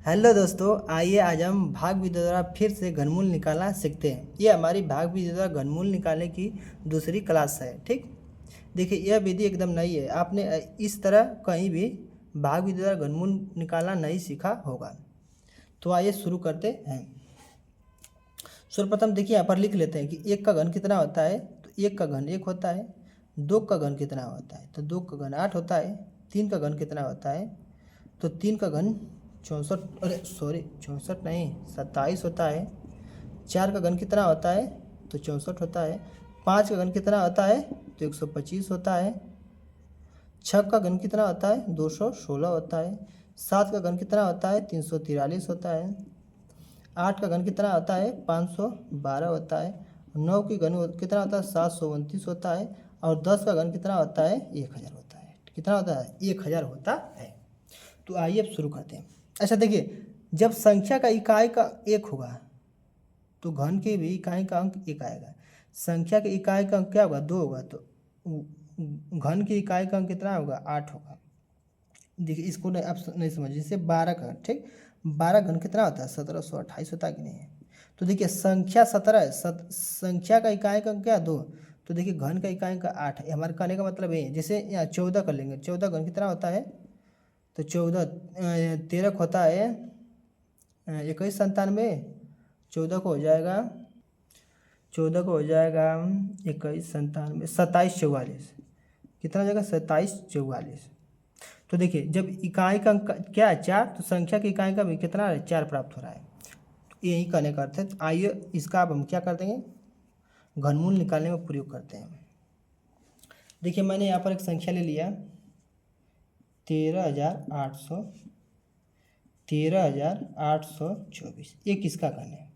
Hello दोस्तों, आइए आज हम भाग विधि द्वारा फिर से घनमूल निकालना सीखते हैं। ये हमारी भाग विधि द्वारा घनमूल निकालने की दूसरी क्लास है। ठीक, देखिए यह विधि एकदम नई है। आपने इस तरह कहीं भी भाग विधि द्वारा घनमूल निकालना नहीं सीखा होगा। तो आइए शुरू करते हैं। सर्वप्रथम देखिए यहाँ पर लिख लेते हैं कि एक का घन कितना होता है। तो एक का घन 1 होता है। दो का घन कितना होता है, तो दो का घन 8 होता है। तीन का घन कितना होता है, तो तीन का घन 64, अरे सॉरी 64 नहीं 27 होता है। चार का घन कितना होता है, तो 64 होता है। पाँच का घन कितना होता है, तो 125 होता है। छः का घन कितना होता है, 216 होता है। सात का घन कितना होता है, 343 होता है। आठ का घन कितना होता है, 512 होता है। नौ की घन कितना होता है, 729 होता है। और 10 का घन कितना होता है, 1000 होता है। कितना होता है, 1000 होता है। तो आइए अब शुरू करते हैं। अच्छा देखिए, जब संख्या का इकाई का 1 होगा तो घन के भी इकाई का अंक 1 आएगा। संख्या के इकाई का अंक क्या होगा, 2 होगा, तो घन की इकाई का अंक कितना होगा, 8 होगा। देखिए इसको नहीं, आप नहीं समझिए। जैसे 12 का, ठीक, 12 घन कितना होता है, 1728 होता है कि नहीं है। तो देखिए संख्या 17 है, संख्या का इकाई का अंक क्या, 2। तो देखिए घन का इकाई का 8 है। हमारे कहने का मतलब ये है। जैसे यहाँ 14 कर लेंगे, 14 घन कितना होता है, तो 14 13 होता है 2197। 14 को हो जाएगा, 14 को हो जाएगा 2197, 2744। कितना हो जाएगा, 2744। तो देखिए जब इकाई का अंक क्या है, 4, तो संख्या की इकाई का भी कितना है, 4 प्राप्त हो रहा है। तो यही कहने का अर्थ है। तो आइए इसका अब हम क्या कर देंगे, घनमूल निकालने में प्रयोग करते हैं। देखिए मैंने यहाँ पर एक संख्या ले लिया 13,800, 13,824। ये किसका घन है।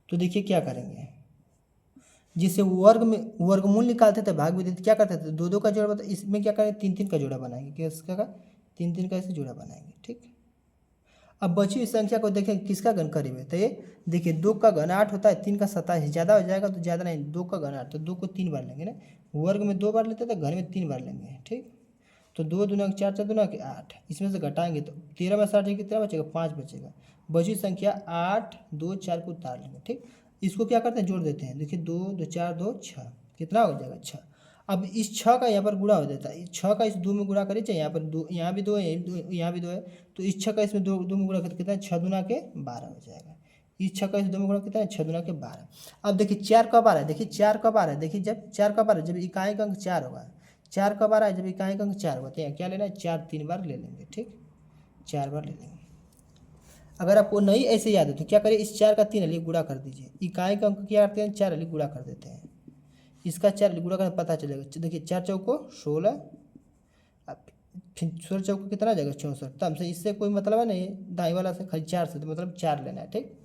तो देखिए क्या करेंगे, जिसे वर्ग में वर्गमूल निकालते थे भाग विधि, क्या करते थे, दो दो का जोड़ा बता, इसमें क्या करेंगे, तीन तीन का जोड़ा बनाएंगे। किसका का, तीन तीन का ऐसे जोड़ा बनाएंगे। ठीक, अब बची हुई संख्या को देखें किसका घन करीब है। तो ये देखिए 2 का घन 8 होता है, 3 का 27, ज़्यादा हो जाएगा तो ज़्यादा नहीं, 2 का घन 8, तो 2 को 3 बार लेंगे ना। वर्ग में 2 बार लेते हैं तो घन में 3 बार लेंगे। ठीक, तो 2 दूना 4, 4 दूना 8, इसमें से घटाएंगे तो 13 में 60 कितना बचेगा, 5 बचेगा। बची संख्या 8, 2, 4 को उतार लेंगे। ठीक, इसको क्या करते हैं, जोड़ देते हैं। देखिए 2 2 4 2 6, कितना हो जाएगा, 6। अब इस 6 का यहाँ पर गुणा हो जाता है। 6 का इस 2 में गुणा करिए, चाहे यहाँ पर 2, यहाँ भी 2 है, यहाँ भी 2 है। तो इस 6 का इसमें 2 में गुणा करके कितना है, 6 दूना के 12 हो जाएगा। इस 6 का इस 2 में गुणा कितना है, 6 दूना के 12। अब देखिए 4 कब आ रहा है, देखिए 4 कब आ रहा है, देखिए जब 4 कब आ रहा है, जब इकाई का अंक 4 होगा। 4 कब आ रहा है, जब इकाई का अंक 4 होगा। तो यहाँ क्या लेना है, 4 3 बार ले लेंगे। ठीक, 4 बार ले लेंगे। अगर आपको नहीं ऐसे याद है तो क्या करिए, इस 4 का 3 लिए गुणा कर दीजिए। इकाई का अंक क्या करते हैं, 4 लिए गुणा कर देते हैं। इसका 4 लिए गुणा करना पता चलेगा। देखिए 4 चौको 16, अब फिर 16 चौको कितना आ जाएगा, 64। तो हमसे इससे कोई मतलब है नहीं, दाई वाला से खाली 4 से, तो मतलब 4 लेना है। ठीक,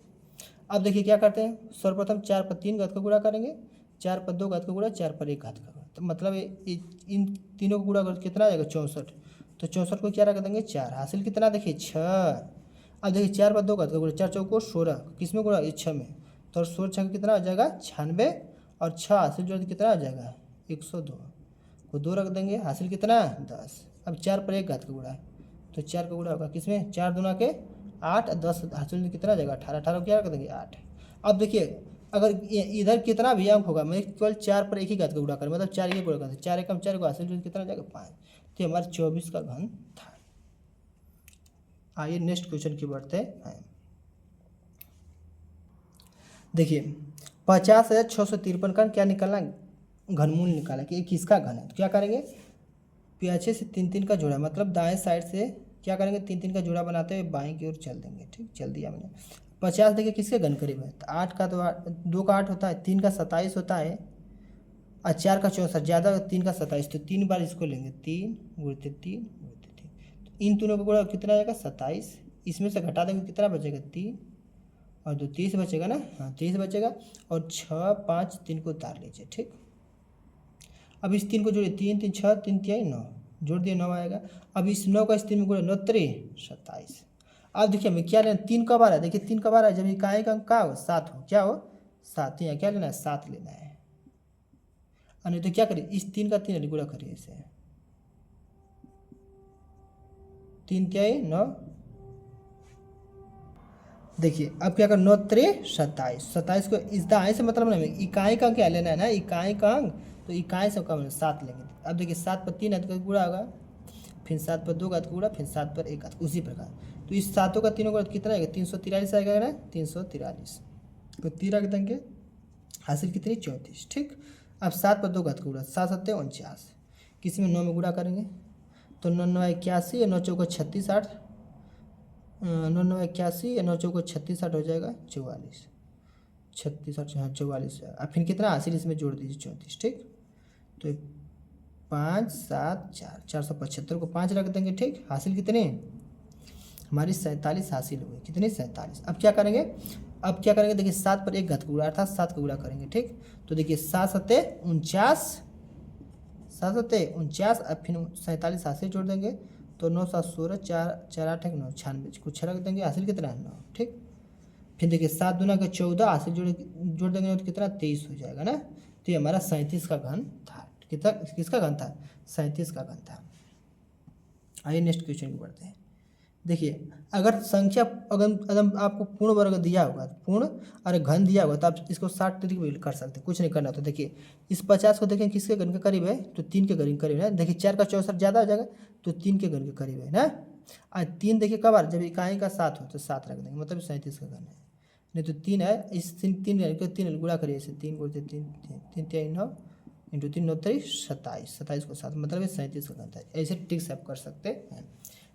अब देखिए क्या करते हैं, सर्वप्रथम 4 पर 3 घात का गुणा करेंगे, 4 पर 2 घात का गुणा, 4 पर 1 घात का गुणा। तो मतलब इन तीनों को गुणा कर कितना आ जाएगा, 64। तो 64 को क्या रख देंगे, 4। हासिल कितना, देखिए 6। अब देखिए 4 पर 2 घात का गुणा, 4 चौको 16, किस में गुणा, इस 6 में। तो 16 6 कितना आ जाएगा, 96। और 6 हासिल जोड़ कितना आ जाएगा, 102 को 2 रख देंगे, हासिल कितना, 10। अब 4 पर 1 घात का गुणा, तो 4 का गुणा होगा किसमें, 4 दूना के 8, 10 हासिल कितना आ जाएगा, 18। 18 को क्या रख देंगे, 8। अब देखिए अगर इधर कितना भी अंक होगा, मैं केवल 4 पर 1 ही घात का गुणा करें, मतलब 4 ये गुणा करें, 4 एकम 4 को हासिल जोड़ कितना आ जाएगा, 5। तो ये हमारा 24 का घन था। आइए नेक्स्ट क्वेश्चन की बढ़ते हैं। देखिए 50,653 का क्या निकालना, घनमूल निकाला कि ये किसका घन है। तो क्या करेंगे, पीछे से 3 3 का जोड़ा, मतलब दाएं साइड से क्या करेंगे, 3 3 का जोड़ा बनाते हुए बाएं की ओर चल देंगे। ठीक, चल दिया मैंने। 50 देखिए किसके घन करीब है, तो 8 का, तो 2 का 8 होता है, 3 का 27 होता है, और 4 का 64, ज़्यादा 3 का 27, तो 3 बार इसको लेंगे, 3 गुणित 3 गुणित 3। तो इन तीनों का गुणा कितना आएगा, 27। इसमें से घटा देंगे कितना बचेगा, 3, और 2 30 बचेगा ना, हाँ 30 बचेगा। और 6 5 3 को उतार लीजिए। ठीक, अब इस 3 को जोड़िए, 3 3 6, 3 3 9, जोड़ दिए 9 आएगा। अब इस 9 का इस 3 में गुणा, 9 3 27। अब देखिए हमें क्या लेना, 3 कब आ रहा है, देखिए 3 कब आ रहा है, जब इकाई का अंक क्या हो, 7 हो, क्या हो, 7। यहाँ क्या लेना है, 7 लेना है। और नहीं तो क्या करिए, इस 3 का 3 गुणा करिए इसे, 3 तिहाई 9। देखिए अब क्या कर 9 3 27, 27 को इस दाएँ से मतलब नहीं, इकाई का क्या लेना है ना, इकाई का अंक, तो इकाई से कम 7 लेंगे। अब देखिए 7 पर 3 घात का गुणा होगा, फिर 7 पर 2 घात का गुणा, फिर 7 पर 1 घात, उसी प्रकार। तो इस सातों का तीनों का कितना आएगा, 343 आएगा ना, 343 तो 3 रख देंगे, हासिल कितनी 34। ठीक, अब 7 पर 2 घात का गुणा, 7 7 49, किसी में 9 में गुणा करेंगे तो 9 9 81, 9 चौका 36 8, 9 9 81, 9 चौका 36 8 हो जाएगा 44, 36 8 हाँ 44। अब फिर कितना हासिल इसमें जोड़ दीजिए 34। ठीक, तो 5 7 4, 475 को 5 रख देंगे। ठीक, हासिल कितने हमारी 47 हासिल हुई, कितनी 47। अब क्या करेंगे, अब क्या करेंगे देखिए 7 पर 1 घात का गुणा अर्थात 7 का गुणा करेंगे। ठीक, तो देखिए 7 7 49, 7 7 49, अब फिर 47 हासिल जोड़ देंगे तो 9 7 16, 4 4 8 9 96, कुछ रख देंगे, हासिल कितना है 9। ठीक, फिर देखिए 7 दूना का 14, हासिल जोड़ देंगे तो कितना 23 हो जाएगा ना। तो ये हमारा 37 का घन था। कितना किसका घन था, 37 का घन था। आइए नेक्स्ट क्वेश्चन को पढ़ते हैं। देखिए अगर संख्या अगर आपको पूर्ण वर्ग दिया होगा, पूर्ण और घन दिया होगा तो आप इसको 60 तरीके में कर सकते हैं, कुछ नहीं करना। तो देखिए इस 50 को देखें किसके घन के करीब है, तो 3 के घन के करीब है। देखिए 4 का 64 ज़्यादा हो जाएगा तो 3 के घन के करीब है ना। और 3 देखिए कब आ रहा है, जब इकाई का 7 हो तो 7 रख देंगे, मतलब 37 का घन है। नहीं तो 3 है, इस 3 गुणा करिए, इसे 3 गुणते 3 3 3 9 इंटू 3 9 3 27, 27 को 7 मतलब 37 का घन था। ऐसे ट्रिक से आप कर सकते हैं।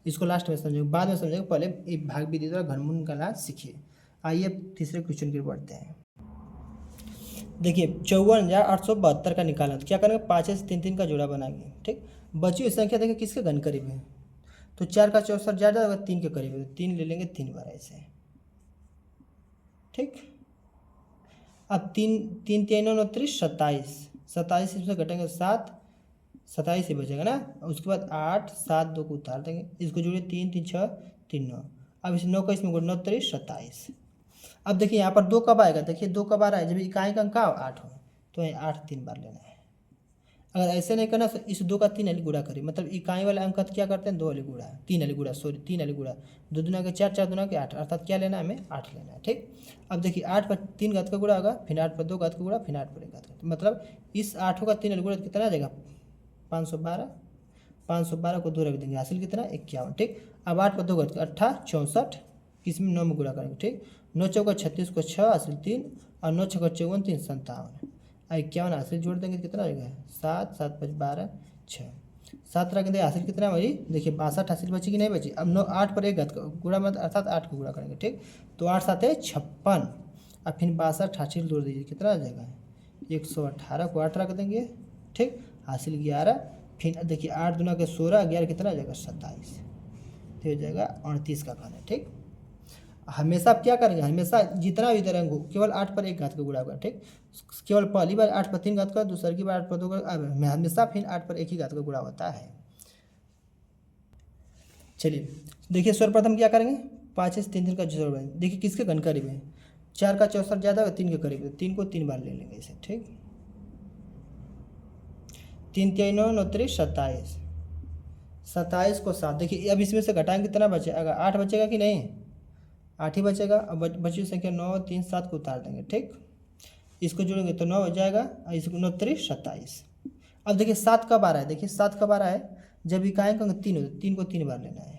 इसको लास्ट में समझेंगे, बाद में समझेंगे, पहले एक भाग विधि द्वारा घनमूल निकालना सीखिए। आइए अब तीसरे क्वेश्चन की बढ़ते हैं। देखिए 54,872 का निकालना, तो क्या करेंगे 5 से 3 3 का जोड़ा बनाएंगे। ठीक, बची हुई संख्या देखिए किसके घन करीब है, तो 4 का 64 ज़्यादा होगा 3 के करीब है, तो 3 ले लेंगे 3 बार ऐसे। ठीक, अब 3 3 3 9 30 27, 27 इसमें घटेंगे 7, 27 ही बचेगा ना। उसके बाद 8 7 2 को उतार देंगे, इसको जोड़िए 3 3 6 3 9, अब इस 9 का इसमें 9 3 27। अब देखिए यहाँ पर 2 कब आएगा, देखिए 2 कब आ रहा है, जब इकाई का अंक 8 हो तो 8 3 बार लेना है। अगर ऐसे नहीं करना तो इस 2 का 3 वाली गुणा करिए, मतलब इकाई वाले अंक क्या करते हैं 2 वाली गुणा, 3 वाली गुणा, सॉरी 3 वाली गुणा, 2 दूना के 4 4 दूना के 8, अर्थात क्या लेना है हमें 8 लेना है। ठीक, अब देखिए 8 पर 3 घात का गुणा होगा, फिर 8 पर 2 घात का गुणा, फिर 8 पर 1 घात का, मतलब इस 8 का 3 वाली गुणा कितना आ जाएगा 512, 512 को 2 रख देंगे, हासिल कितना 51। ठीक, अब 8 पर 2 घात का 8 64, किस में 9 में गुणा करेंगे। ठीक, 9 चौका 36 को 6 हासिल 3, और 9 छक्का 54 3 57, 51 हासिल जोड़ देंगे कितना आएगा 7 7 5 12 6, 7 रख देंगे, हासिल कितना हमारी देखिए 62 हासिल बची कि नहीं बची। अब 9 8 पर 1 घात का गुणा मत अर्थात 8 को गुणा करेंगे। ठीक, तो 8 7 56, अब फिर 62 हासिल जोड़ दीजिए कितना आ जाएगा 118 को 8 रख देंगे। ठीक, हासिल 11, फिर देखिए 8 दूना के 16, 11 कितना आ जाएगा 27, तो हो जाएगा 38 का घन है। ठीक, हमेशा आप क्या करेंगे, हमेशा जितना भी तरंग हो केवल 8 पर 1 घात का गुणा होगा। ठीक, केवल पहली बार 8 पर 3 घात का, दूसरी की बार 8 पर 2 का, हमेशा फिर 8 पर 1 ही घात का गुणा होता है। चलिए देखिए सर्वप्रथम क्या करेंगे 5 से 3 3 का जोड़ बनाएंगे। देखिए किसके घन करीब है, 4 का 64 ज़्यादा होगा 3 के करीब है, 3 को 3 बार ले लेंगे इसे। ठीक, 3 3 9 9 3 27, 27 को 7, देखिए अब इसमें से घटाएंगे कितना बचेगा 8 बचेगा कि नहीं, 8 ही बचेगा। अब बची संख्या 9 3 7 को उतार देंगे। ठीक, इसको जोड़ेंगे तो 9 हो जाएगा, और इसको 9 3 27। अब देखिए 7 कब आ रहा है, देखिए 7 कब आ रहा है, जब इकाई का 3 हो, 3 को 3 बार लेना है।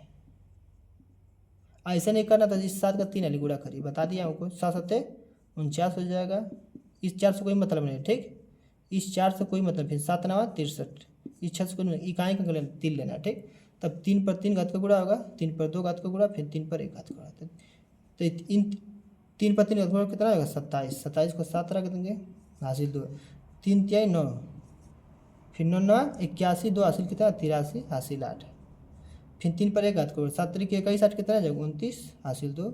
ऐसा नहीं करना था, इस 7 का 3 वाली गुणा करिए, बता दिया हमको 7 7 49 हो जाएगा। इस 4 से कोई मतलब नहीं। ठीक, इस 4 से कोई मतलब, फिर 7 9 63, इस 6 से कोई इकाई का 3 लेना है। ठीक, तब 3 पर 3 घात का गुणा होगा, 3 पर 2 घात का गुणा, फिर 3 पर 1 घात का गुणा, तो इन 3 पर 3 घात का गुणा कितना होगा 27, 27 को 7 रख देंगे, हासिल 2, 3 3 9, फिर 9 9 81, 2 हासिल कितना 83, हासिल 8, फिर 3 पर 1 घात का 7 3 21 8 कितना जाएगा 29, हासिल 2,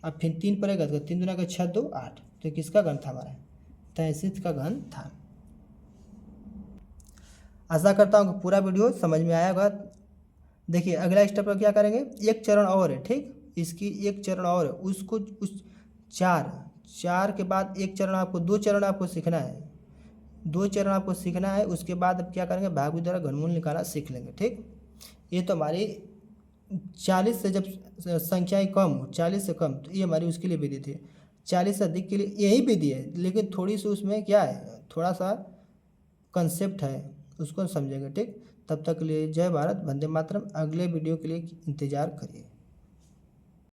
अब फिर 3 पर 1 घात का 3 दूना का 6 2 8, तो किसका घन था हमारा 63 का घन था। आशा करता हूँ कि पूरा वीडियो समझ में आया होगा। देखिए अगला स्टेप पर क्या करेंगे, एक चरण और है। ठीक, इसकी एक चरण और है, उसको उस 4 के बाद एक चरण आपको 2 चरण आपको सीखना है, 2 चरण आपको सीखना है। उसके बाद अब क्या करेंगे भाग विधि द्वारा घनमूल निकालना सीख लेंगे। ठीक, ये तो हमारी 40 से जब संख्याएं कम हो, 40 से कम, तो ये हमारी उसके लिए विधि थी। 40 से अधिक के लिए यही विधि है, लेकिन थोड़ी सी उसमें क्या है, थोड़ा सा कंसेप्ट है, उसको समझेंगे। ठीक, तब तक के लिए जय भारत, वंदे मातरम। अगले वीडियो के लिए इंतज़ार करिए।